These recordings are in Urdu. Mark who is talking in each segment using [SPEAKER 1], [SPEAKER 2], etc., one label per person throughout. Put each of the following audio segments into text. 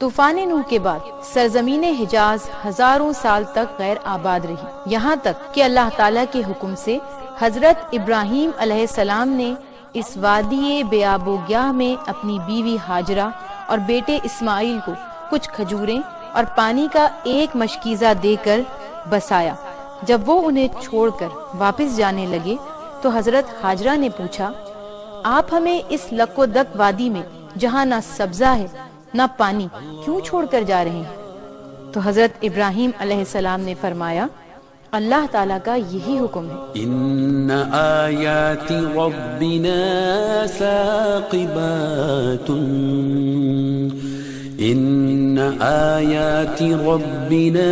[SPEAKER 1] طوفان نوح کے بعد سرزمین حجاز ہزاروں سال تک غیر آباد رہی، یہاں تک کہ اللہ تعالیٰ کے حکم سے حضرت ابراہیم علیہ السلام نے اس وادی بے آب و گیاہ میں اپنی بیوی ہاجرہ اور بیٹے اسماعیل کو کچھ کھجوریں اور پانی کا ایک مشکیزہ دے کر بسایا۔ جب وہ انہیں چھوڑ کر واپس جانے لگے تو حضرت ہاجرہ نے پوچھا، آپ ہمیں اس لک و دک وادی میں جہاں نہ سبزہ ہے نہ پانی کیوں چھوڑ کر جا رہے ہیں؟ تو حضرت ابراہیم علیہ السلام نے فرمایا، اللہ تعالیٰ کا یہی حکم ہے،
[SPEAKER 2] ان آیات ربنا ثاقبات ان آیات ربنا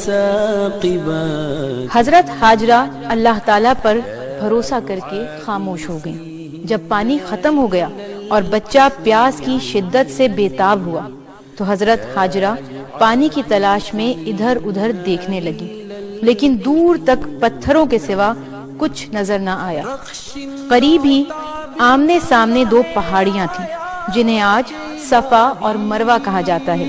[SPEAKER 2] ثاقبات۔
[SPEAKER 1] حضرت ہاجرہ اللہ تعالیٰ پر بھروسہ کر کے خاموش ہو گئیں۔ جب پانی ختم ہو گیا اور بچہ پیاس کی شدت سے بےتاب ہوا تو حضرت ہاجرہ پانی کی تلاش میں ادھر ادھر دیکھنے لگی، لیکن دور تک پتھروں کے سوا کچھ نظر نہ آیا۔ قریب ہی آمنے سامنے دو پہاڑیاں تھیں جنہیں آج صفا اور مروہ کہا جاتا ہے۔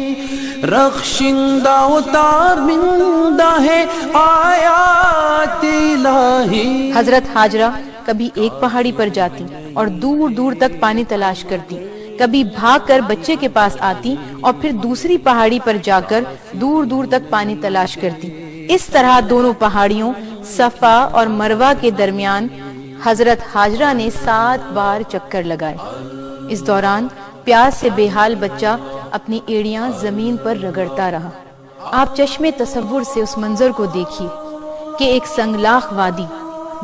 [SPEAKER 2] رخشندہ اتارمندہ ہے آیات الہی۔
[SPEAKER 1] حضرت ہاجرہ کبھی ایک پہاڑی پر جاتی اور دور دور تک پانی تلاش کرتی، کبھی بھاگ کر بچے کے پاس آتی اور پھر دوسری پہاڑی پر جا کر دور دور تک پانی تلاش کرتی۔ اس طرح دونوں پہاڑیوں صفا اور مروہ کے درمیان حضرت ہاجرہ نے 7 بار چکر لگائے۔ اس دوران پیاس سے بے حال بچہ اپنی ایڑیاں زمین پر رگڑتا رہا۔ آپ چشمے تصور سے اس منظر کو دیکھیے کہ ایک سنگلاخ وادی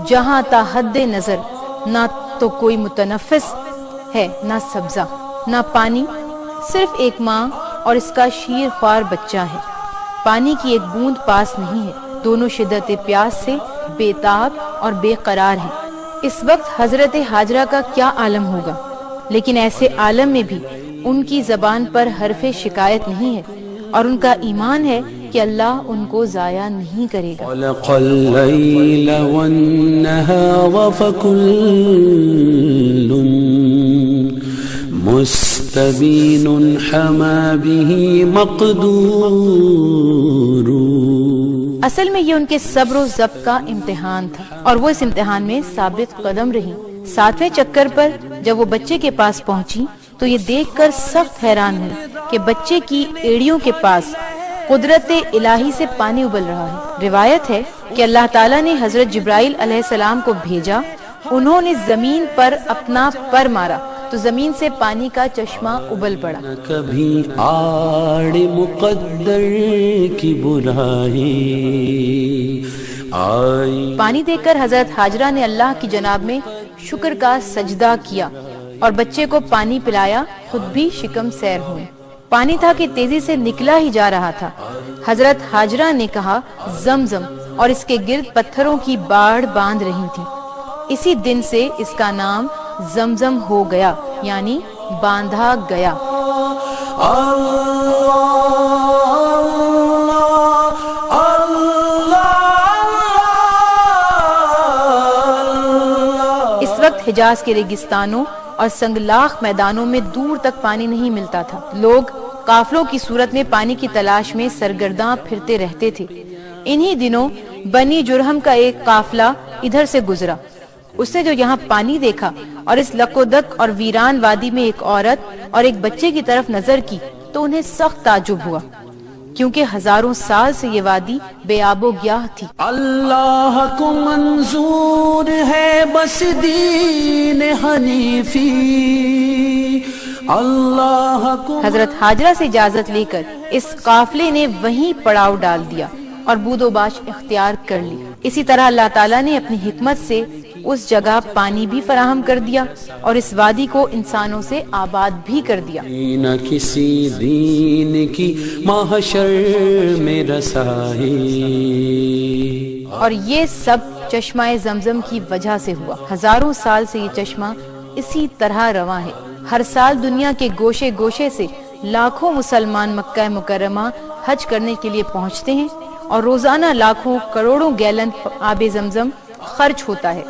[SPEAKER 1] جہاں تا حد نظر نہ تو کوئی متنفس ہے، نہ سبزہ، نہ پانی، صرف ایک ماں اور اس کا شیر خوار بچہ ہے۔ پانی کی ایک بوند پاس نہیں ہے، دونوں شدت پیاس سے بےتاب اور بے قرار ہیں۔ اس وقت حضرت ہاجرہ کا کیا عالم ہوگا، لیکن ایسے عالم میں بھی ان کی زبان پر حرف شکایت نہیں ہے اور ان کا ایمان ہے کہ اللہ ان کو ضائع نہیں کرے گا۔
[SPEAKER 2] خلق اللیل والنہار فکل مستبین حما به مقدور۔
[SPEAKER 1] اصل میں یہ ان کے صبر و ضبط کا امتحان تھا اور وہ اس امتحان میں ثابت قدم رہی۔ 7ویں چکر پر جب وہ بچے کے پاس پہنچی تو یہ دیکھ کر سخت حیران ہوئی کہ بچے کی ایڑیوں کے پاس قدرت الہی سے پانی ابل رہا ہے۔ روایت ہے کہ اللہ تعالیٰ نے حضرت جبرائیل علیہ السلام کو بھیجا، انہوں نے زمین پر اپنا پر مارا تو زمین سے پانی کا چشمہ ابل پڑا۔
[SPEAKER 2] کبھی آڑ مقدر کی برائی آئی۔
[SPEAKER 1] پانی دیکھ کر حضرت ہاجرہ نے اللہ کی جناب میں شکر کا سجدہ کیا اور بچے کو پانی پلایا، خود بھی شکم سیر ہوئے۔ پانی تھا کہ تیزی سے نکلا ہی جا رہا تھا۔ حضرت ہاجرہ نے کہا زمزم، اور اس کے گرد پتھروں کی باڑ باندھ رہی تھی۔ اسی دن سے اس کا نام زمزم ہو گیا، یعنی باندھا گیا۔ اس وقت حجاز کے ریگستانوں اور سنگلاخ میدانوں میں دور تک پانی نہیں ملتا تھا۔ لوگ قافلوں کی صورت میں پانی کی تلاش میں سرگرداں پھرتے رہتے تھے۔ انہی دنوں بنی جرہم کا ایک قافلہ ادھر سے گزرا۔ اس نے جو یہاں پانی دیکھا اور اس لک و دک اور ویران وادی میں ایک عورت اور ایک بچے کی طرف نظر کی تو انہیں سخت تعجب ہوا، کیونکہ ہزاروں سال سے یہ وادی بے آب و گیاہ تھی۔
[SPEAKER 2] اللہ کو منظور ہے بس دین حنیفی، اللہ کو۔
[SPEAKER 1] حضرت ہاجرہ سے اجازت لے کر اس قافلے نے وہیں پڑاؤ ڈال دیا اور بود و باش اختیار کر لی۔ اسی طرح اللہ تعالیٰ نے اپنی حکمت سے اس جگہ پانی بھی فراہم کر دیا اور اس وادی کو انسانوں سے آباد بھی کر دیا۔
[SPEAKER 2] نہ کسی دین کی محشر میں رسائی،
[SPEAKER 1] اور یہ سب چشمہ زمزم کی وجہ سے ہوا۔ ہزاروں سال سے یہ چشمہ اسی طرح رواں ہے۔ ہر سال دنیا کے گوشے گوشے سے لاکھوں مسلمان مکہ مکرمہ حج کرنے کے لیے پہنچتے ہیں اور روزانہ لاکھوں کروڑوں گیلن آب زمزم خرچ ہوتا ہے۔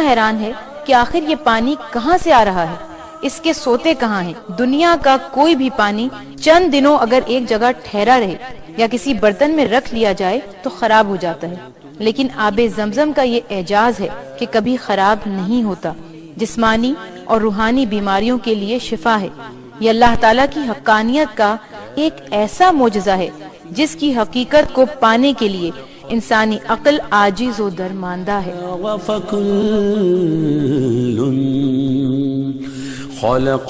[SPEAKER 1] حیران ہے کہ آخر یہ پانی کہاں سے آ رہا ہے، اس کے سوتے کہاں ہیں۔ دنیا کا کوئی بھی پانی چند دنوں اگر ایک جگہ ٹھہرا رہے یا کسی برتن میں رکھ لیا جائے تو خراب ہو جاتا ہے، لیکن آب زمزم کا یہ اعجاز ہے کہ کبھی خراب نہیں ہوتا، جسمانی اور روحانی بیماریوں کے لیے شفا ہے۔ یہ اللہ تعالیٰ کی حقانیت کا ایک ایسا معجزہ ہے جس کی حقیقت کو پانے کے لیے انسانی عقل عاجز و درماندہ ہے۔
[SPEAKER 2] وفکل خلق